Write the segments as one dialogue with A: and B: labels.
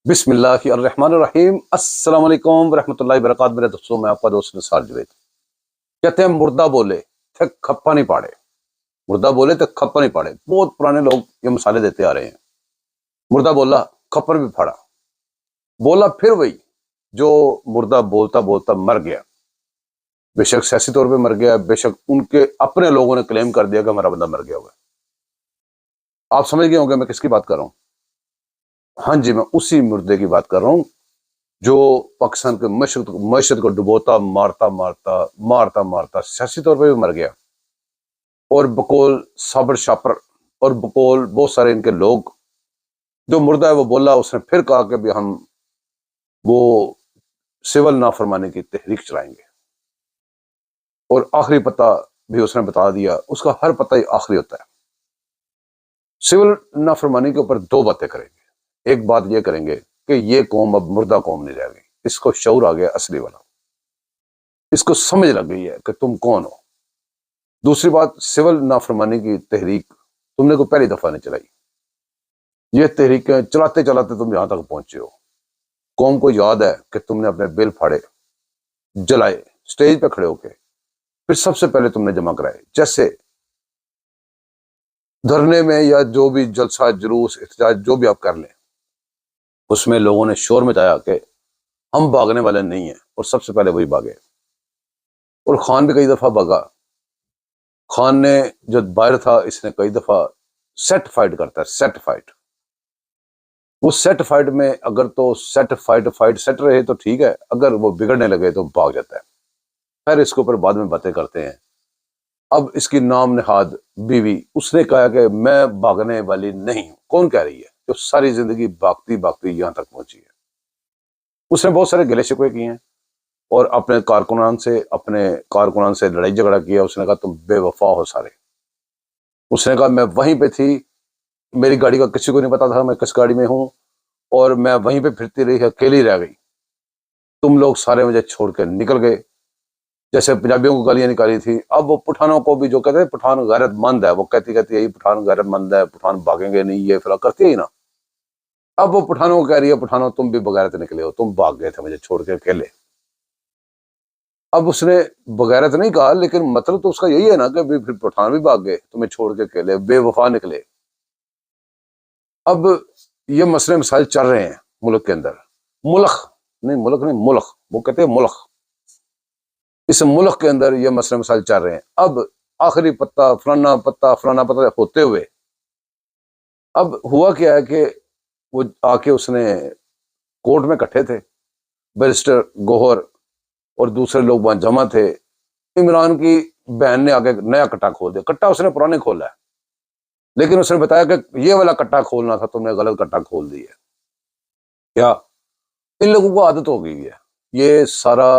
A: بسم اللہ الرحمن الرحیم۔ السلام علیکم ورحمۃ اللہ وبرکاتہ۔ میرے دوستوں، میں آپ کا دوست نثار جوید۔ کہتے ہیں مردہ بولے تھے کھپا نہیں پاڑے، مردہ بولے تو کھپا نہیں پاڑے۔ بہت پرانے لوگ یہ مثالیں دیتے آ رہے ہیں۔ مردہ بولا، کھپر بھی پھاڑا، بولا پھر وہی جو مردہ بولتا بولتا مر گیا۔ بے شک سیاسی طور پہ مر گیا، بے شک ان کے اپنے لوگوں نے کلیم کر دیا کہ ہمارا بندہ مر گیا ہوا ہے۔ آپ سمجھ گئے ہوں گے میں کس کی بات کر رہا ہوں۔ ہاں جی، میں اسی مردے کی بات کر رہا ہوں جو پاکستان کے معیشت کو ڈبوتا مارتا مارتا سیاسی طور پہ بھی مر گیا، اور بقول صابر شاپر اور بقول بہت سارے ان کے لوگ جو مردہ ہے وہ بولا، اس نے پھر کہا کہ بھی ہم وہ سول نافرمانی کی تحریک چلائیں گے، اور آخری پتہ بھی اس نے بتا دیا۔ اس کا ہر پتہ ہی آخری ہوتا ہے۔ سول نافرمانی کے اوپر دو باتیں کریں گے۔ ایک بات یہ کریں گے کہ یہ قوم اب مردہ قوم نہیں رہ گئی، اس کو شعور آ گیا اصلی والا، اس کو سمجھ لگ گئی ہے کہ تم کون ہو۔ دوسری بات، سول نافرمانی کی تحریک تم نے کوئی پہلی دفعہ نہیں چلائی، یہ تحریکیں چلاتے چلاتے تم یہاں تک پہنچے ہو۔ قوم کو یاد ہے کہ تم نے اپنے بل پھاڑے، جلائے، سٹیج پہ کھڑے ہو کے پھر سب سے پہلے تم نے جمع کرائے۔ جیسے دھرنے میں یا جو بھی جلسہ جلوس احتجاج جو بھی آپ کر لیں، اس میں لوگوں نے شور مچایا کہ ہم بھاگنے والے نہیں ہیں، اور سب سے پہلے وہی بھاگے۔ اور خان بھی کئی دفعہ بھاگا۔ خان نے جو باہر تھا، اس نے کئی دفعہ سیٹ فائٹ کرتا ہے، سیٹ فائٹ۔ وہ سیٹ فائٹ میں اگر تو سیٹ فائٹ سیٹ رہے تو ٹھیک ہے، اگر وہ بگڑنے لگے تو بھاگ جاتا ہے۔ پھر اس کے اوپر بعد میں باتیں کرتے ہیں۔ اب اس کی نام نہاد بیوی، اس نے کہا کہ میں بھاگنے والی نہیں ہوں۔ کون کہہ رہی ہے؟ جو ساری زندگی بھاگتی بھاگتی یہاں تک پہنچی ہے۔ اس نے بہت سارے گلے شکوے کیے ہیں، اور اپنے کارکنان سے لڑائی جھگڑا کیا۔ اس نے کہا تم بے وفا ہو سارے۔ اس نے کہا میں وہیں پہ تھی، میری گاڑی کا کسی کو نہیں پتا تھا میں کس گاڑی میں ہوں، اور میں وہیں پہ پھرتی رہی، اکیلی رہ گئی۔ تم لوگ سارے مجھے چھوڑ کے نکل گئے، جیسے پنجابیوں کو گالیاں نکالی تھی۔ اب وہ پٹھانوں کو بھی جو کہتے ہیں پٹھان غیرت مند ہے، وہ کہتی ہے پٹھان غیرت مند ہے، پٹھان بھاگیں گے نہیں، یہ فلاں کرتی ہی نا۔ اب وہ پٹھانوں کو کہہ رہی ہے پٹھانوں تم بھی بغیرت نکلے ہو، تم بھاگ گئے تھے مجھے چھوڑ کے اکیلے۔ اب اس نے بغیرت نہیں کہا، لیکن مطلب تو اس کا یہی ہے نا کہ پھر پٹھان بھی بھاگ گئے، تمہیں چھوڑ کے اکیلے، بے وفا نکلے۔ اب یہ مسئلے مسائل چل رہے ہیں ملک کے اندر، ملک، وہ کہتے ہیں ملک، اس ملک کے اندر یہ مسئلے مسائل چل رہے ہیں۔ اب آخری پتہ فلانا پتہ ہوتے ہوئے اب ہوا کیا ہے کہ وہ آ کے اس نے کورٹ میں کٹھے تھے، بیرسٹر گوہر اور دوسرے لوگ وہاں جمع تھے۔ عمران کی بہن نے آگے نیا کٹا کھول دیا۔ کٹا اس نے پرانے کھولا ہے، لیکن اس نے بتایا کہ یہ والا کٹا کھولنا تھا، تم نے غلط کٹا کھول دی ہے۔ کیا ان لوگوں کو عادت ہو گئی ہے، یہ سارا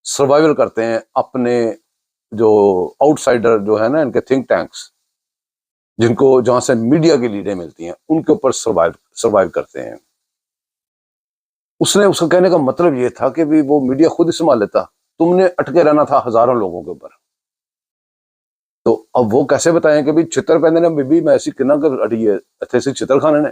A: سروائیول کرتے ہیں اپنے جو آؤٹ سائڈر جو ہے نا، ان کے تھنک ٹینکس، جن کو جہاں سے میڈیا کی لیڈیں ملتی ہیں، ان کے اوپر سروائیو کرتے ہیں۔ اس کا کہنے کا مطلب یہ تھا کہ بھی وہ میڈیا خود ہی سنبھال لیتا، تم نے اٹکے رہنا تھا ہزاروں لوگوں کے اوپر۔ تو اب وہ کیسے بتائیں کہ بھی چھتر پہنے نے بی میں ایسی کنا کر اٹھی ہے، اتھے سے چھتر کھانے نے،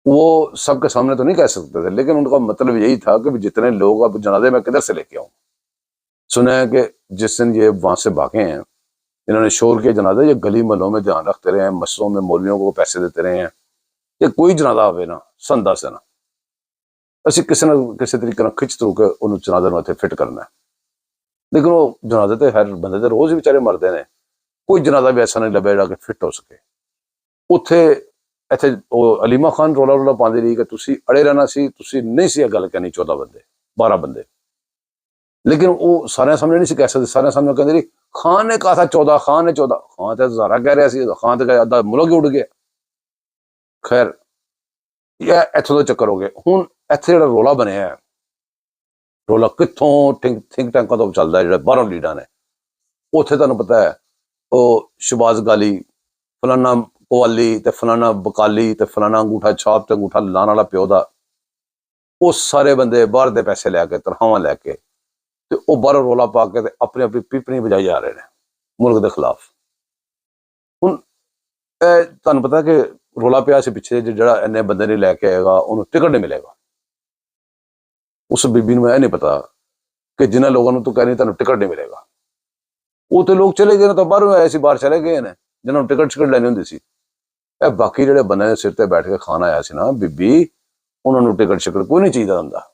A: وہ سب کے سامنے تو نہیں کہہ سکتے تھے، لیکن ان کا مطلب یہی تھا کہ جتنے لوگ اب جنازے میں کدھر سے لے کے آؤں۔ سنا ہے کہ جس دن یہ وہاں سے بھاگے ہیں، انہوں نے شور کیا جنازہ، یہ گلی محلوں میں دھیان رکھتے رہے ہیں، مسجدوں میں مولویوں کو پیسے دیتے رہے ہیں، یہ کوئی جنازہ آوے نا سندا سے نا، اسی کسی نہ کسی طریقے نہ کھچ ترو کے انہوں جنازے میں فٹ کرنا ہے۔ لیکن وہ جنازے تے ہر بندے تے روز ہی بیچارے مرتے ہیں، کوئی جنازہ بھی ایسا نہیں لبے جا کے فٹ ہو سکے۔ اتھے ایتھے علیمہ خان رولا پاندی رہی کہ تسی اڑے رہنا سی، تسی نہیں سی گل کہنی 14 بندے 12 بندے، لیکن وہ سارے سامنے نہیں سی کہہ سکتے۔ سارے سامنے کہندے رہی خان نے کہا تھا 14، خان نے 14، خان تے ہزارہ کہہ رہا سی، خان تے کہا آدھا ملک ہی اڑ گیا۔ خیر یہ ایتھوں دا چکر ہو گیا۔ ہن ایتھے جڑا رولا بنیا ہے، رولا کتھوں تھنک ٹینکاں تو چلدا ہے، جڑے باہروں لیڈاں نے، اوتھے تانوں پتہ ہے او شباز گالی، فلانا قوالی تے فلانا بکالی تے فلانا انگوٹھا چھاپ تے انگوٹھا لان والا پیو دا، وہ سارے بندے باہر دے پیسے لے کے تنخواہ لے کے تے او باہر رولا پا کے تے اپنی اپنی پیپنی بجائی جا رہے ہیں ملک دے خلاف۔ ہن تانوں پتہ ہے کہ ਰੌਲਾ ਪਿਆ ਸੀ ਪਿੱਛੇ ਜਿਹੜਾ ਇੰਨੇ ਬੰਦੇ ਨਹੀਂ ਲੈ ਕੇ ਆਏਗਾ ਉਹਨੂੰ ਟਿਕਟ ਨਹੀਂ ਮਿਲੇਗਾ। ਉਸ ਬੀਬੀ ਨੂੰ ਇਹ ਨਹੀਂ ਪਤਾ ਕਿ ਜਿਨ੍ਹਾਂ ਲੋਕਾਂ ਨੂੰ ਤੂੰ ਕਹਿੰਦੀ ਤੁਹਾਨੂੰ ਟਿਕਟ ਨਹੀਂ ਮਿਲੇਗਾ, ਉਹ ਤੇ ਲੋਕ ਚਲੇ ਗਏ ਨੇ, ਤਾਂ ਬਾਹਰੋਂ ਆਏ ਸੀ, ਬਾਹਰ ਚਲੇ ਗਏ ਨੇ ਜਿਨ੍ਹਾਂ ਨੂੰ ਟਿਕਟ ਲੈਣੀ ਹੁੰਦੀ ਸੀ। ਇਹ ਬਾਕੀ ਜਿਹੜੇ ਬੰਦੇ ਦੇ ਸਿਰ ਤੇ ਬੈਠ ਕੇ ਖਾਣ ਆਇਆ ਸੀ ਨਾ ਬੀਬੀ, ਉਹਨਾਂ ਨੂੰ ਟਿਕਟ ਕੋਈ ਨਹੀਂ ਚਾਹੀਦਾ ਹੁੰਦਾ।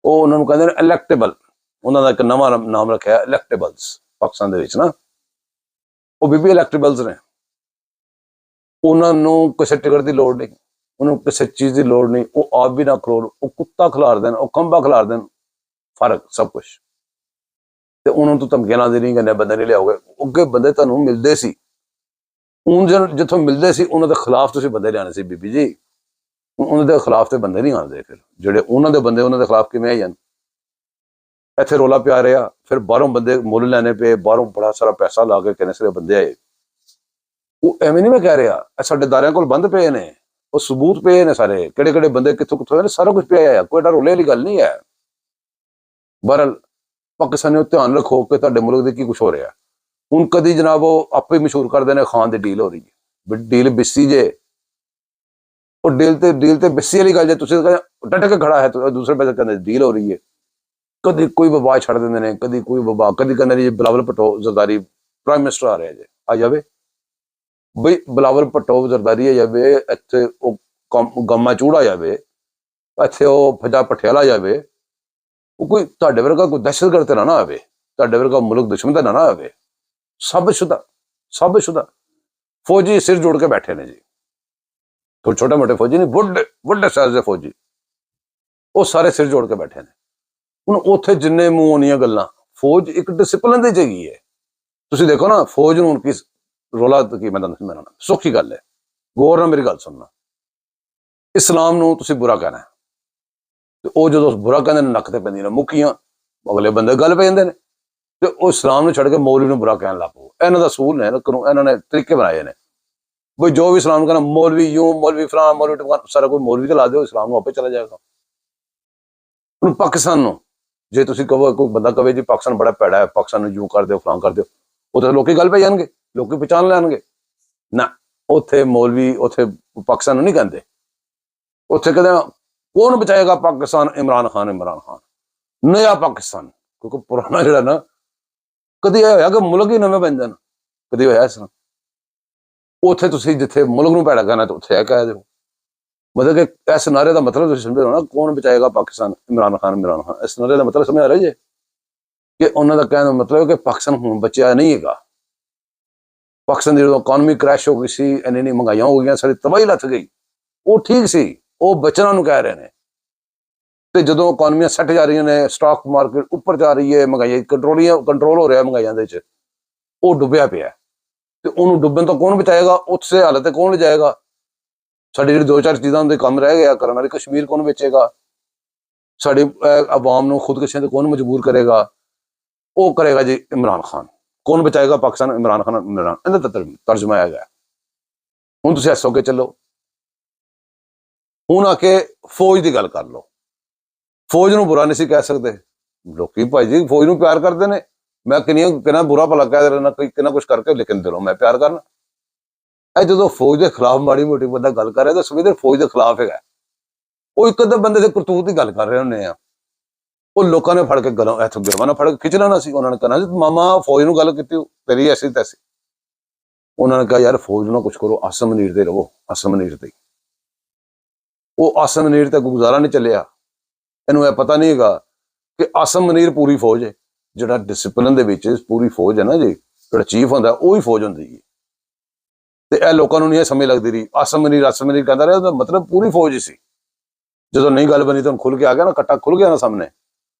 A: ਉਹ ਉਹਨਾਂ ਨੂੰ ਕਹਿੰਦੇ ਨੇ ਇਲੈਕਟੇਬਲ, ਉਹਨਾਂ ਦਾ ਇੱਕ ਨਵਾਂ ਨਾਮ ਰੱਖਿਆ ਇਲੈਕਟੇਬਲਸ ਪਾਕਿਸਤਾਨ ਦੇ ਵਿੱਚ ਨਾ। ਉਹ ਬੀਬੀ ਇਲੈਕਟੇਬਲਸ ਨੇ, ਉਹਨਾਂ ਨੂੰ ਕਿਸੇ ਟਿਕਟ ਦੀ ਲੋੜ ਨਹੀਂ, ਉਹਨੂੰ ਕਿਸੇ ਚੀਜ਼ ਦੀ ਲੋੜ ਨਹੀਂ। ਉਹ ਆਪ ਵੀ ਨਾ ਖਲੋਣ, ਉਹ ਕੁੱਤਾ ਖਿਲਾਰ ਦੇਣ, ਉਹ ਖੰਭਾ ਖਿਲਾਰ ਦੇਣ, ਫਰਕ ਸਭ ਕੁਛ। ਤੇ ਉਹਨਾਂ ਨੂੰ ਧਮਕੀਆਂ ਲਾਉਂਦੇ ਨਹੀਂ ਕਹਿੰਦੇ ਬੰਦੇ ਨਹੀਂ ਲਿਆਓਗੇ। ਅੱਗੇ ਬੰਦੇ ਤੁਹਾਨੂੰ ਮਿਲਦੇ ਸੀ, ਹੁਣ ਜਿੱਥੋਂ ਮਿਲਦੇ ਸੀ ਉਹਨਾਂ ਦੇ ਖਿਲਾਫ ਤੁਸੀਂ ਬੰਦੇ ਲਿਆਣੇ ਸੀ ਬੀਬੀ ਜੀ। ਉਹਨਾਂ ਦੇ ਖਿਲਾਫ ਤੇ ਬੰਦੇ ਨਹੀਂ ਆਉਂਦੇ, ਫਿਰ ਜਿਹੜੇ ਉਹਨਾਂ ਦੇ ਬੰਦੇ ਉਹਨਾਂ ਦੇ ਖਿਲਾਫ ਕਿਵੇਂ ਆ ਜਾਣ। ਇੱਥੇ ਰੌਲਾ ਪਿਆ ਰਿਹਾ, ਫਿਰ ਬਾਹਰੋਂ ਬੰਦੇ ਮੁੱਲ ਲੈਣੇ ਪਏ, ਬਾਹਰੋਂ ਬੜਾ ਸਾਰਾ ਪੈਸਾ ਲਾ ਕੇ ਕਿੰਨੇ ਸਾਰੇ ਬੰਦੇ ਆਏ। ਉਹ ਐਵੇਂ ਨਹੀਂ ਮੈਂ ਕਹਿ ਰਿਹਾ, ਸਾਡੇ ਦਾਰਿਆਂ ਕੋਲ ਬੰਦ ਪਏ ਨੇ, ਉਹ ਸਬੂਤ ਪਏ ਨੇ ਸਾਰੇ, ਕਿਹੜੇ ਕਿਹੜੇ ਬੰਦੇ ਕਿੱਥੋਂ ਹੋਏ ਨੇ, ਸਾਰਾ ਕੁਝ ਪਿਆ ਹੈ, ਕੋਈ ਰੌਲੇ ਵਾਲੀ ਗੱਲ ਨਹੀਂ ਹੈ। ਬਹਰਹਾਲ ਪਾਕਿਸਤਾਨੀ ਨੂੰ ਧਿਆਨ ਰੱਖੋ ਕਿ ਤੁਹਾਡੇ ਮੁਲਕ ਦੇ ਕੀ ਕੁਛ ਹੋ ਰਿਹਾ। ਹੁਣ ਕਦੀ ਜਨਾਬ ਉਹ ਆਪੇ ਮਸ਼ਹੂਰ ਕਰਦੇ ਨੇ ਖਾਣ ਦੀ ਡੀਲ ਹੋ ਰਹੀ ਹੈ, ਡੀਲ ਬਿੱਸੀ ਜੇ, ਉਹ ਡੀਲ ਤੇ ਬਿੱਸੀ ਵਾਲੀ ਗੱਲ ਜੇ ਤੁਸੀਂ ਡਟ ਕੇ ਖੜਾ ਹੈ, ਦੂਸਰੇ ਪਾਸੇ ਕਹਿੰਦੇ ਡੀਲ ਹੋ ਰਹੀ ਹੈ। ਕਦੀ ਕੋਈ ਵਬਾ ਛੱਡ ਦਿੰਦੇ ਨੇ, ਕਦੀ ਕੋਈ ਵਬਾ, ਕਦੀ ਕਹਿੰਦੇ ਜੀ ਬਿਲਾਵਲ ਭੁੱਟੋ ਜ਼ਰਦਾਰੀ ਪ੍ਰਾਈਮ ਮਿਨਿਸਟਰ ਆ ਰਿਹਾ ਜੇ, ਆ ਜਾਵੇ ਬਈ ਬਿਲਾਵਲ ਭੁੱਟੋ ਜ਼ਰਦਾਰੀ ਆ ਜਾਵੇ, ਇੱਥੇ ਉਹ ਗਮਾ ਚੂੜਾ ਜਾਵੇ, ਇੱਥੇ ਉਹ ਫਜਾ ਪਠਿਆਲਾ ਜਾਵੇ, ਉਹ ਕੋਈ ਤੁਹਾਡੇ ਵਰਗਾ ਕੋਈ ਦਹਿਸ਼ਤਗਰਦ ਤੇ ਨਾ ਆਵੇ, ਤੁਹਾਡੇ ਵਰਗਾ ਮੁਲਕ ਦੁਸ਼ਮਣ ਤੇ ਨਾ ਆਵੇ। ਸਭ ਸ਼ੁਦਾ ਫੌਜੀ ਸਿਰ ਜੋੜ ਕੇ ਬੈਠੇ ਨੇ ਜੀ, ਛੋਟੇ ਮੋਟੇ ਫੌਜੀ ਨਹੀਂ, ਵੱਡੇ ਸਾਈਜ਼ ਦੇ ਫੌਜੀ, ਉਹ ਸਾਰੇ ਸਿਰ ਜੋੜ ਕੇ ਬੈਠੇ ਨੇ। ਹੁਣ ਉੱਥੇ ਜਿੰਨੇ ਮੂੰਹ ਹੋਣੀਆਂ ਗੱਲਾਂ, ਫੌਜ ਇੱਕ ਡਿਸਪਲਿਨ ਦੀ ਹੈਗੀ ਹੈ। ਤੁਸੀਂ ਦੇਖੋ ਨਾ ਫੌਜ ਨੂੰ ਹੁਣ ਕੀ ਰੌਲਾ ਕੀ, ਮੈਂ ਤੁਹਾਨੂੰ ਸੌਖੀ ਗੱਲ ਹੈ, ਗੌਰ ਨਾਲ ਮੇਰੀ ਗੱਲ ਸੁਣਨਾ। ਇਸਲਾਮ ਨੂੰ ਤੁਸੀਂ ਬੁਰਾ ਕਹਿਣਾ, ਤੇ ਉਹ ਜਦੋਂ ਬੁਰਾ ਕਹਿੰਦੇ ਨੇ ਨੱਕ ਤੇ ਪੈਂਦੀਆਂ ਨੇ ਮੁੱਕੀਆਂ, ਅਗਲੇ ਬੰਦੇ ਗੱਲ ਪੈ ਜਾਂਦੇ ਨੇ, ਤੇ ਉਹ ਇਸਲਾਮ ਨੂੰ ਛੱਡ ਕੇ ਮੌਲਵੀ ਨੂੰ ਬੁਰਾ ਕਹਿਣ ਲੱਗ ਪਓ। ਇਹਨਾਂ ਦਾ ਅਸੂਲ ਨੇ, ਇਹਨਾਂ ਨੇ ਤਰੀਕੇ ਬਣਾਏ ਨੇ ਬਈ ਜੋ ਵੀ ਇਸਲਾਮ ਕਹਿੰਦਾ ਮੌਲਵੀ ਯੂੰ, ਮੌਲਵੀ ਫਲਾਣਾ, ਮੌਲਵੀ ਟਿਕਾਣਾ, ਸਾਰਾ ਕੋਈ ਮੌਲਵੀ ਤੇ ਲਾ ਦਿਓ, ਇਸਲਾਮ ਨੂੰ ਆਪੇ ਚਲਾ ਜਾਏਗਾ। ਹੁਣ ਪਾਕਿਸਤਾਨ ਨੂੰ ਜੇ ਤੁਸੀਂ ਕਹੋ, ਕੋਈ ਬੰਦਾ ਕਹੇ ਜੀ ਪਾਕਿਸਤਾਨ ਬੜਾ ਭੈੜਾ ਹੈ, ਪਾਕਿਸਤਾਨ ਨੂੰ ਯੂੰ ਕਰ ਦਿਓ, ਫਲਾਣ ਕਰ ਦਿਓ, ਉੱਥੇ ਲੋਕੀ ਗੱਲ ਪੈ ਜਾਣਗੇ, ਲੋਕੀ ਪਛਾਣ ਲੈਣਗੇ ਨਾ। ਉੱਥੇ ਮੌਲਵੀ ਉੱਥੇ ਪਾਕਿਸਤਾਨ ਨੂੰ ਨਹੀਂ ਕਹਿੰਦੇ, ਉੱਥੇ ਕਹਿੰਦੇ ਕੌਣ ਬਚਾਏਗਾ ਪਾਕਿਸਤਾਨ, ਇਮਰਾਨ ਖਾਨ ਨया ਪਾਕਿਸਤਾਨ। ਕਿਉਂਕਿ ਪੁਰਾਣਾ ਜਿਹੜਾ ਨਾ, ਕਦੀ ਇਹ ਹੋਇਆ ਕਿ ਮੁਲਕ ਹੀ ਨਵੇਂ ਬਣ ਜਾਣ, ਕਦੀ ਹੋਇਆ ਇਸ ਤਰ੍ਹਾਂ। ਉੱਥੇ ਤੁਸੀਂ ਜਿੱਥੇ ਮੁਲਕ ਨੂੰ ਭੈੜਾ ਕਰਨਾ, ਤਾਂ ਉੱਥੇ ਇਹ ਕਹਿ ਦਿਓ। ਮਤਲਬ ਕਿ ਇਸ ਨਾਰੇ ਦਾ ਮਤਲਬ ਤੁਸੀਂ ਸਮਝੋ ਨਾ, ਕੌਣ ਬਚਾਏਗਾ ਪਾਕਿਸਤਾਨ, ਇਮਰਾਨ ਖਾਨ। ਇਸ ਨਾਰੇ ਦਾ ਮਤਲਬ ਸਮਝ ਆ ਰਿਹਾ ਜੇ ਕਿ ਉਹਨਾਂ ਦਾ ਕਹਿਣ ਦਾ ਮਤਲਬ ਹੈ ਕਿ ਪਾਕਿਸਤਾਨ ਹੁਣ ਬਚਿਆ ਨਹੀਂ ਹੈਗਾ। ਪਾਕਿਸਤਾਨ ਦੀ ਜਦੋਂ ਇਕਨੋਮੀ ਕ੍ਰੈਸ਼ ਹੋ ਗਈ ਸੀ, ਇੰਨੀ ਮਹਿੰਗਾਈਆਂ ਹੋ ਗਈਆਂ, ਸਾਡੀ ਤਬਾਹੀ ਲੱਥ ਗਈ, ਉਹ ਠੀਕ ਸੀ, ਉਹ ਬਚਣਾ ਨੂੰ ਕਹਿ ਰਹੇ ਨੇ। ਤੇ ਜਦੋਂ ਇਕਨੋਮੀਆਂ ਸੱਟ ਜਾ ਰਹੀਆਂ ਨੇ, ਸਟਾਕ ਮਾਰਕੀਟ ਉੱਪਰ ਜਾ ਰਹੀ ਹੈ, ਮਹਿੰਗਾਈ ਕੰਟਰੋਲ ਹੋ ਰਿਹਾ ਮਹਿੰਗਾਈਆਂ ਦੇ ਵਿੱਚ, ਉਹ ਡੁੱਬਿਆ ਪਿਆ, ਤੇ ਉਹਨੂੰ ਡੁੱਬਣ ਤੋਂ ਕੌਣ ਬਚਾਏਗਾ, ਉਸੇ ਹਾਲਤ ਤੇ ਕੌਣ ਲਿਜਾਏਗਾ। ਸਾਡੀ ਜਿਹੜੀ ਦੋ ਚਾਰ ਚੀਜ਼ਾਂ ਦੇ ਕੰਮ ਰਹਿ ਗਿਆ ਕਰਨ ਵਾਲੀ, ਕਸ਼ਮੀਰ ਕੌਣ ਵੇਚੇਗਾ, ਸਾਡੀ ਆਵਾਮ ਨੂੰ ਖੁਦਕਸ਼ੀਆਂ ਤੇ ਕੌਣ ਮਜਬੂਰ ਕਰੇਗਾ, ਉਹ ਕਰੇਗਾ ਜੀ ਇਮਰਾਨ ਖਾਨ। ਕੌਣ ਬਚਾਏਗਾ ਪਾਕਿਸਤਾਨ, ਇਮਰਾਨ ਖਾਨ। ਇਹਦਾ ਤਰਜਮਾ ਆ ਗਿਆ। ਹੁਣ ਤੁਸੀਂ ਐਸੋ ਕੇ ਚੱਲੋ, ਹੁਣ ਆ ਕੇ ਫੌਜ ਦੀ ਗੱਲ ਕਰ ਲਓ। ਫੌਜ ਨੂੰ ਬੁਰਾ ਨਹੀਂ ਸੀ ਕਹਿ ਸਕਦੇ ਲੋਕੀ, ਭਾਈ ਜੀ ਫੌਜ ਨੂੰ ਪਿਆਰ ਕਰਦੇ ਨੇ। ਮੈਂ ਕਿੰਨਾ ਬੁਰਾ ਭਲਾ ਕਹਿ ਦੇਣਾ, ਕਿੰਨਾ ਕੁਛ ਕਰਕੇ, ਲੇਕਿਨ ਦਿਲੋਂ ਮੈਂ ਪਿਆਰ ਕਰਨਾ। ਇਹ ਜਦੋਂ ਫੌਜ ਦੇ ਖਿਲਾਫ ਮਾੜੀ ਮੋਟੀ ਬੰਦਾ ਗੱਲ ਕਰ ਰਿਹਾ, ਤਾਂ ਸਮਝਦੇ ਫੌਜ ਦੇ ਖਿਲਾਫ ਹੈਗਾ। ਉਹ ਇੱਕ ਅੱਧੇ ਬੰਦੇ ਦੇ ਕਰਤੂਤ ਦੀ ਗੱਲ ਕਰ ਰਹੇ ਹੁੰਦੇ ਆ, ਉਹ ਲੋਕਾਂ ਨੇ ਫੜ ਕੇ ਇੱਥੋਂ ਗਿਰਵਾ ਨਾ ਫੜ ਕੇ ਖਿੱਚ ਲੈਣਾ ਸੀ। ਉਹਨਾਂ ਨੇ ਕਹਿਣਾ ਮਾਮਾ ਫੌਜ ਨੂੰ ਗੱਲ ਕੀਤੀ, ਤੇਰੀ ਐਸੀ ਤੈਸੀ। ਉਹਨਾਂ ਨੇ ਕਿਹਾ ਯਾਰ ਫੌਜ ਨੂੰ ਕੁਛ ਕਰੋ, ਆਸਮ ਨੀਰ ਤੇ ਰਹੋ, ਆਸਮ ਨੀਰ ਤੇ। ਉਹ ਆਸਮ ਨੀਰ ਤੇ ਗੁਜ਼ਾਰਾ ਨਹੀਂ ਚੱਲਿਆ। ਇਹਨੂੰ ਇਹ ਪਤਾ ਨਹੀਂ ਹੈਗਾ ਕਿ ਆਸਮ ਮਨੀਰ ਪੂਰੀ ਫੌਜ ਹੈ। ਜਿਹੜਾ ਡਿਸਪਲਿਨ ਦੇ ਵਿੱਚ ਪੂਰੀ ਫੌਜ ਹੈ ਨਾ ਜੀ, ਜਿਹੜਾ ਚੀਫ ਹੁੰਦਾ ਉਹੀ ਫੌਜ ਹੁੰਦੀ ਹੈ। ਤੇ ਇਹ ਲੋਕਾਂ ਨੂੰ ਨਹੀਂ ਇਹ ਸਮਝ ਲੱਗਦੀ ਰਹੀ, ਆਸਮ ਮਨੀਰ ਕਹਿੰਦਾ ਰਿਹਾ, ਉਹਦਾ ਮਤਲਬ ਪੂਰੀ ਫੌਜ ਹੀ ਸੀ। ਜਦੋਂ ਨਹੀਂ ਗੱਲ ਬਣੀ ਤਾਂ ਖੁੱਲ ਕੇ ਆ ਗਿਆ ਨਾ, ਕੱਟਾ ਖੁੱਲ ਗਿਆ ਨਾ ਸਾਹਮਣੇ।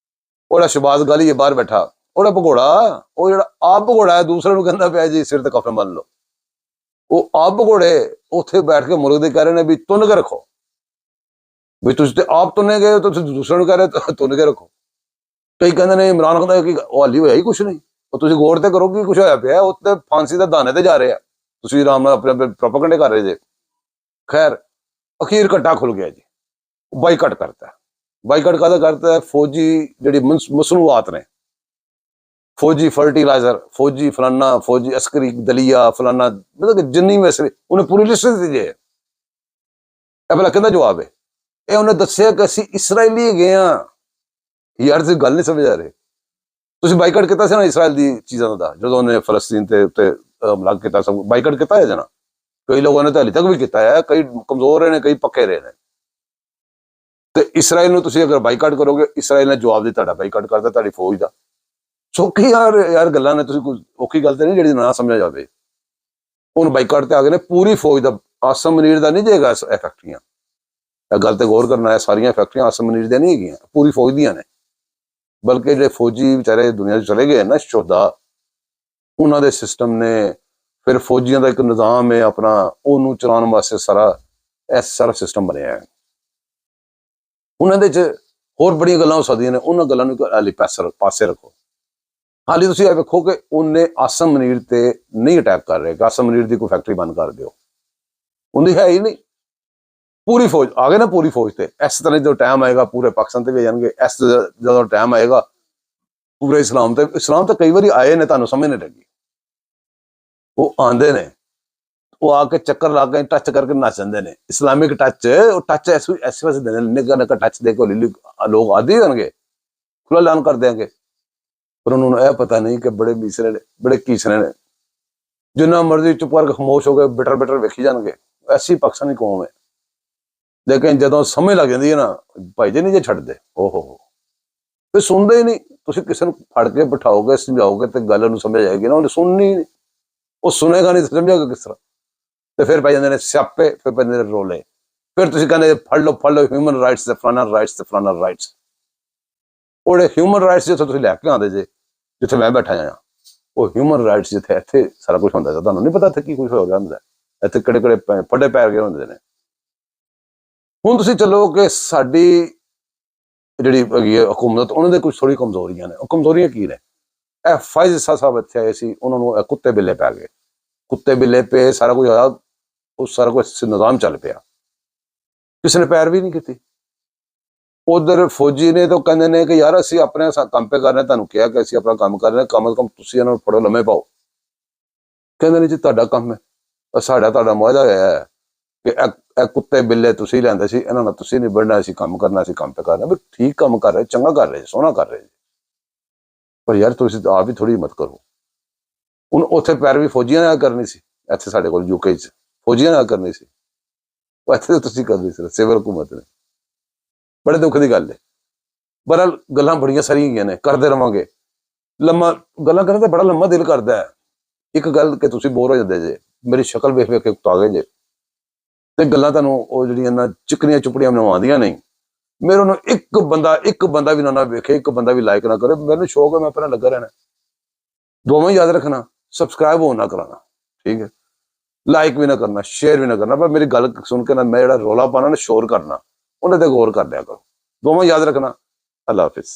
A: ਉਹਦਾ ਸ਼ਬਾਜ਼ ਗਾਲੀ ਹੈ ਬਾਹਰ ਬੈਠਾ, ਉਹਦਾ ਭਗੌੜਾ, ਉਹ ਜਿਹੜਾ ਆਪ ਭਗੌੜਾ ਹੈ, ਦੂਸਰੇ ਨੂੰ ਕਹਿੰਦਾ ਪਿਆ ਜੀ ਸਿਰ ਤੇ ਕਫਨ ਬੰਨ ਲਓ। ਉਹ ਆਪ ਭਗੌੜੇ ਉੱਥੇ ਬੈਠ ਕੇ ਮੁਲਕ ਦੇ ਕਹਿ ਰਹੇ ਨੇ ਵੀ ਤੁੰਨ ਕੇ ਰੱਖੋ, ਵੀ ਤੁਸੀਂ ਤੇ ਆਪ ਤੁੰਨੇ ਗਏ, ਤੁਸੀਂ ਦੂਸਰੇ ਨੂੰ ਕਹਿ ਰਹੇ ਤੁੰਨ ਕੇ ਰੱਖੋ। ਕਈ ਕਹਿੰਦੇ ਨੇ ਇਮਰਾਨ ਖਾਨ ਦਾ ਕਿ ਉਹ ਹਾਲੀ ਹੋਇਆ ਹੀ ਕੁਛ ਨਹੀਂ। ਉਹ ਤੁਸੀਂ ਗੌਰ ਤੇ ਕਰੋ ਕੀ ਕੁਛ ਹੋਇਆ ਪਿਆ, ਉੱਤੇ ਫਾਂਸੀ ਦੇ ਦਾਣੇ ਤੇ ਜਾ ਰਹੇ ਆ, ਤੁਸੀਂ ਆਰਾਮ ਨਾਲ ਆਪਣੇ ਪ੍ਰੋਪੇਗੈਂਡਾ ਕਰ ਰਹੇ ਜੇ। ਖੈਰ ਅਖੀਰ ਕੱਟਾ ਖੁੱਲ ਗਿਆ ਜੀ, ਬਾਈਕਾਟ ਕਰਤਾ। ਬਾਈਕਾਟ ਕਾਹਦਾ ਕਰਤਾ? ਫੌਜੀ ਜਿਹੜੀ ਮਸਨੂਆਤ ਨੇ, ਫੌਜੀ ਫਰਟੀਲਾਈਜ਼ਰ, ਫੌਜੀ ਫਲਾਨਾ, ਫੌਜੀ ਅਸਕਰੀ ਦਲੀਆ ਫਲਾਨਾ, ਮਤਲਬ ਕਿ ਜਿੰਨੀ ਵੈਸੇ ਉਹਨੇ ਪੂਰੀ ਲਿਸਟ ਦਿੱਤੀ ਜੇ। ਇਹ ਭਲਾ ਕਹਿੰਦਾ ਜਵਾਬ ਹੈ? ਇਹ ਉਹਨੇ ਦੱਸਿਆ ਕਿ ਅਸੀਂ ਇਸਰਾਈਲੀ ਹੈਗੇ ਆ। ਯਾਰ ਤੁਸੀਂ ਗੱਲ ਨਹੀਂ ਸਮਝ ਆ ਰਹੇ। ਤੁਸੀਂ ਬਾਈਕਾਟ ਕੀਤਾ ਸੀ ਨਾ ਇਸਰਾਈਲ ਦੀ ਚੀਜ਼ਾਂ ਦਾ, ਜਦੋਂ ਉਹਨੇ ਫਲਸਤੀਨ ਤੇ ਉੱਤੇ ਹਮਲਾ ਕੀਤਾ, ਸਭ ਬਾਈਕਾਟ ਕੀਤਾ ਹੈ ਜਨਾ। ਕਈ ਲੋਕਾਂ ਨੇ ਤਾਂ ਹਾਲੇ ਤੱਕ ਵੀ ਕੀਤਾ ਹੈ, ਕਈ ਕਮਜ਼ੋਰ ਰਹੇ ਨੇ, ਕਈ ਪੱਕੇ ਰਹੇ ਨੇ। ਤੇ ਇਸਰਾਈਲ ਨੂੰ ਤੁਸੀਂ ਅਗਰ ਬਾਈਕਾਟ ਕਰੋਗੇ, ਇਸਰਾਈਲ ਨੇ ਜਵਾਬ ਦੇ ਤੁਹਾਡਾ ਬਾਈਕਾਟ ਕਰਦਾ, ਤੁਹਾਡੀ ਫੌਜ ਦਾ। ਸੌਖੀ ਯਾਰ ਗੱਲਾਂ ਨੇ, ਤੁਸੀਂ ਕੋਈ ਔਖੀ ਗੱਲ ਤੇ ਨਹੀਂ ਜਿਹੜੀ ਨਾ ਸਮਝਿਆ ਜਾਵੇ। ਹੁਣ ਬਾਈਕਾਟ ਤੇ ਆ ਗਏ ਨੇ ਪੂਰੀ ਫੌਜ ਦਾ। ਆਸਮ ਮਨੀਰ ਦਾ ਨਹੀਂ ਜੇਗਾ ਇਹ ਫੈਕਟਰੀਆਂ। ਇਹ ਗੱਲ ਤੇ ਗੌਰ ਕਰਨਾ ਹੈ, ਸਾਰੀਆਂ ਫੈਕਟਰੀਆਂ ਆਸਮ ਮਨੀਰ ਦੀਆਂ ਨਹੀਂ ਹੈਗੀਆਂ, ਪੂਰੀ ਫੌਜ ਦੀਆਂ ਨੇ। ਬਲਕਿ ਜਿਹੜੇ ਫੌਜੀ ਵਿਚਾਰੇ ਦੁਨੀਆ 'ਚ ਚਲੇ ਗਏ ਨਾ ਸ਼ੋਧਾ, ਉਹਨਾਂ ਦੇ ਸਿਸਟਮ ਨੇ, ਫਿਰ ਫੌਜੀਆਂ ਦਾ ਇੱਕ ਨਿਜ਼ਾਮ ਹੈ ਆਪਣਾ, ਉਹਨੂੰ ਚਲਾਉਣ ਵਾਸਤੇ ਸਾਰਾ ਸਿਸਟਮ ਬਣਿਆ ਹੈ। ਉਹਨਾਂ ਦੇ 'ਚ ਹੋਰ ਬੜੀਆਂ ਗੱਲਾਂ ਹੋ ਸਕਦੀਆਂ ਨੇ, ਉਹਨਾਂ ਗੱਲਾਂ ਨੂੰ ਹਾਲੇ ਪਾਸੇ ਰੱਖੋ। ਹਾਲੇ ਤੁਸੀਂ ਇਹ ਵੇਖੋ ਕਿ ਉਹਨੇ ਆਸਮ ਮਨੀਰ ਤੇ ਨਹੀਂ ਅਟੈਕ ਕਰ ਰਹੇ ਕਿ ਆਸਮ ਮਨੀਰ ਦੀ ਕੋਈ ਫੈਕਟਰੀ ਬੰਦ ਕਰ ਦਿਓ, ਉਹਦੀ ਹੈ ਹੀ ਨਹੀਂ। ਪੂਰੀ ਫੌਜ ਆ ਗਏ ਨਾ, ਪੂਰੀ ਫੌਜ ਤੇ। ਇਸ ਤਰ੍ਹਾਂ ਜਦੋਂ ਟਾਈਮ ਆਏਗਾ ਪੂਰੇ ਪਾਕਿਸਤਾਨ ਤੇ ਵੀ ਜਾਣਗੇ। ਇਸ ਜਦੋਂ ਟਾਈਮ ਆਏਗਾ ਪੂਰੇ ਇਸਲਾਮ ਤੇ ਕਈ ਵਾਰੀ ਆਏ ਨੇ, ਤੁਹਾਨੂੰ ਸਮਝ ਨਹੀਂ ਲੱਗੀ। ਉਹ ਆਉਂਦੇ ਨੇ, ਉਹ ਆ ਕੇ ਚੱਕਰ ਲਾ ਕੇ ਟੱਚ ਕਰਕੇ ਨੱਚ ਜਾਂਦੇ ਨੇ। ਇਸਲਾਮਿਕ ਟੱਚ, ਉਹ ਟੱਚ ਐਸੇ ਵੈਸੇ ਦੇ ਨਿੱਘਾ ਨਿੱਘਾ ਟੱਚ ਦੇ ਕੇ ਲੋਕ ਆਦੀ ਹੋਣਗੇ, ਖੁੱਲਾ ਐਲਾਨ ਕਰ ਦਿਆਂਗੇ। ਪਰ ਉਹਨਾਂ ਨੂੰ ਇਹ ਪਤਾ ਨਹੀਂ ਕਿ ਬੜੇ ਮੀਸਰੇ ਨੇ, ਬੜੇ ਕੀਸਰੇ ਨੇ। ਜਿੰਨਾ ਮਰਜ਼ੀ ਚੁੱਪ ਕਰਕੇ ਖਾਮੋਸ਼ ਹੋ ਕੇ ਬਿਟਰ ਵੇਖੀ ਜਾਣਗੇ। ਐਸੀ ਪਾਕਿਸਤਾਨੀ ਕੌਮ ਹੈ। ਲੇਕਿਨ ਜਦੋਂ ਸਮਝ ਲੱਗ ਜਾਂਦੀ ਹੈ ਨਾ, ਭਾਈ ਜੀ ਨਹੀਂ ਜੇ ਛੱਡਦੇ। ਓਹੋ ਫਿਰ ਸੁਣਦੇ ਹੀ ਨਹੀਂ। ਤੁਸੀਂ ਕਿਸੇ ਨੂੰ ਫੜ ਕੇ ਬਿਠਾਓਗੇ, ਸਮਝਾਓਗੇ ਤੇ ਗੱਲ ਨੂੰ ਸਮਝ ਆਏਗੀ ਨਾ, ਉਹਨੇ ਸੁਣਨੀ ਨਹੀਂ। ਉਹ ਸੁਣੇਗਾ ਨਹੀਂ, ਸਮਝੇਗਾ ਕਿਸ ਤਰ੍ਹਾਂ? ਤੇ ਫਿਰ ਪੈ ਜਾਂਦੇ ਨੇ ਸਿਆਪੇ, ਫਿਰ ਪੈਂਦੇ ਨੇ ਰੋਲੇ। ਫਿਰ ਤੁਸੀਂ ਕਹਿੰਦੇ ਫੜ ਲਓ ਹਿਊਮਨ ਰਾਈਟਸ ਤੇ ਫਲਾਣਾ ਰਾਈਟਸ ਤੇ ਫਲਾਣਾ ਰਾਈਟਸ। ਉਹਦੇ ਹਿਊਮਨ ਰਾਈਟਸ ਜਿੱਥੇ ਤੁਸੀਂ ਲੈ ਕੇ ਆਉਂਦੇ ਜੇ, ਜਿੱਥੇ ਮੈਂ ਬੈਠਾ ਆ, ਉਹ ਹਿਊਮਨ ਰਾਈਟਸ ਜਿੱਥੇ ਇੱਥੇ ਸਾਰਾ ਕੁਝ ਹੁੰਦਾ, ਤੁਹਾਨੂੰ ਨਹੀਂ ਪਤਾ ਇੱਥੇ ਕੀ ਕੁਝ ਹੋ ਗਿਆ ਹੁੰਦਾ। ਇੱਥੇ ਕਿਹੜੇ ਫੱਡੇ ਪੈਰ ਗਏ ਹੁੰਦੇ ਨੇ। ਹੁਣ ਤੁਸੀਂ ਚੱਲੋ ਕਿ ਸਾਡੀ ਜਿਹੜੀ ਹੈਗੀ ਹੈ ਹਕੂਮਤ, ਉਹਨਾਂ ਦੇ ਕੁਝ ਥੋੜੀ ਕਮਜ਼ੋਰੀਆਂ ਨੇ। ਉਹ ਕਮਜ਼ੋਰੀਆਂ ਕੀ ਨੇ? ਇਹ ਫਾਇਜ਼ ਸਾਹਿਬ ਇੱਥੇ ਆਏ ਸੀ, ਉਹਨਾਂ ਨੂੰ ਕੁੱਤੇ ਬਿੱਲੇ ਪੈ ਗਏ। ਕੁੱਤੇ ਬਿੱਲੇ ਪੇ ਸਾਰਾ ਕੁਝ ਹੋਇਆ, ਉਹ ਸਾਰਾ ਕੁਝ ਨਿਜ਼ਾਮ ਚੱਲ ਪਿਆ, ਕਿਸੇ ਨੇ ਪੈਰ ਵੀ ਨਹੀਂ ਕੀਤੀ। ਉਧਰ ਫੌਜੀ ਨੇ ਤਾਂ ਕਹਿੰਦੇ ਨੇ ਕਿ ਯਾਰ ਅਸੀਂ ਆਪਣੇ ਕੰਮ ਪੇ ਕਰ ਰਹੇ, ਤੁਹਾਨੂੰ ਕਿਹਾ ਕਿ ਅਸੀਂ ਆਪਣਾ ਕੰਮ ਕਰ ਰਹੇ, ਕਮ ਅਜ਼ ਕਮ ਤੁਸੀਂ ਇਹਨਾਂ ਨੂੰ ਫੜੋ, ਲੰਮੇ ਪਾਓ। ਕਹਿੰਦੇ ਨੇ ਜੀ ਤੁਹਾਡਾ ਕੰਮ ਹੈ, ਸਾਡਾ ਤੁਹਾਡਾ ਮੁਆਹਦਾ ਹੋਇਆ ਹੈ ਕਿ ਇਹ ਕੁੱਤੇ ਬਿੱਲੇ ਤੁਸੀਂ ਲਿਆਂਦੇ ਸੀ, ਇਹਨਾਂ ਨਾਲ ਤੁਸੀਂ ਨਿਬੜਨਾ, ਅਸੀਂ ਕੰਮ ਕਰਨਾ, ਅਸੀਂ ਕੰਮ ਪੇ ਕਰ ਰਹੇ। ਵੀ ਠੀਕ ਕੰਮ ਕਰ ਰਹੇ, ਚੰਗਾ ਕਰ ਰਹੇ, ਸੋਹਣਾ ਕਰ ਰਹੇ, ਪਰ ਯਾਰ ਤੁਸੀਂ ਆਪ ਵੀ ਥੋੜੀ ਹਿੰਮਤ ਕਰੋ। ਹੁਣ ਉੱਥੇ ਪੈਰਵੀ ਫੌਜੀਆਂ ਨਾਲ ਕਰਨੀ ਸੀ, ਇੱਥੇ ਸਾਡੇ ਕੋਲ UK 'ਚ ਫੌਜੀਆਂ ਨਾਲ ਕਰਨੀ ਸੀ, ਇੱਥੇ ਤੁਸੀਂ ਕਰਨੀ ਸੀ ਸਿਵਲ ਹਕੂਮਤ ਨੇ। ਬੜੇ ਦੁੱਖ ਦੀ ਗੱਲ ਹੈ। ਬਹਰਹਾਲ ਗੱਲਾਂ ਬੜੀਆਂ ਸਾਰੀਆਂ ਹੈਗੀਆਂ ਨੇ, ਕਰਦੇ ਰਵਾਂਗੇ। ਲੰਮਾ ਗੱਲਾਂ ਕਰਨ ਤੇ ਬੜਾ ਲੰਮਾ ਦਿਲ ਕਰਦਾ ਹੈ। ਇੱਕ ਗੱਲ ਕਿ ਤੁਸੀਂ ਬੋਰ ਹੋ ਜਾਂਦੇ ਜੇ, ਮੇਰੀ ਸ਼ਕਲ ਵੇਖ ਵੇਖ ਕੇ ਉਕਤਾ ਗਏ ਜੇ, ਤੇ ਗੱਲਾਂ ਤੁਹਾਨੂੰ ਉਹ ਜਿਹੜੀਆਂ ਨਾ ਚਿਕਨੀਆਂ ਚੁਪੜੀਆਂ ਮੈਨੂੰ ਆਉਂਦੀਆਂ ਨਹੀਂ। ਮੇਰੇ ਨੂੰ ਇੱਕ ਬੰਦਾ ਵੀ ਨਾ ਵੇਖੇ, ਇੱਕ ਬੰਦਾ ਵੀ ਲਾਈਕ ਨਾ ਕਰੇ, ਮੈਨੂੰ ਸ਼ੌਕ ਹੈ ਮੈਂ ਆਪਣਾ ਲੱਗਾ ਰਹਿਣਾ। ਦੋਵੇਂ ਯਾਦ ਰੱਖਣਾ, ਸਬਸਕ੍ਰਾਈਬ ਹੋਣ ਨਾ ਕਰਾਣਾ, ਠੀਕ ਹੈ, ਲਾਈਕ ਵੀ ਨਾ ਕਰਨਾ, ਸ਼ੇਅਰ ਵੀ ਨਾ ਕਰਨਾ, ਪਰ ਮੇਰੀ ਗੱਲ ਸੁਣ ਕੇ ਨਾ ਮੈਂ ਜਿਹੜਾ ਰੌਲਾ ਪਾਣਾ ਨਾ, ਸ਼ੋਰ ਕਰਨਾ, ਉਹਨਾਂ ਤੇ ਗੌਰ ਕਰ ਲਿਆ ਕਰੋ। ਦੋਵੇਂ ਯਾਦ ਰੱਖਣਾ। ਅੱਲਾ ਹਾਫਿਜ਼।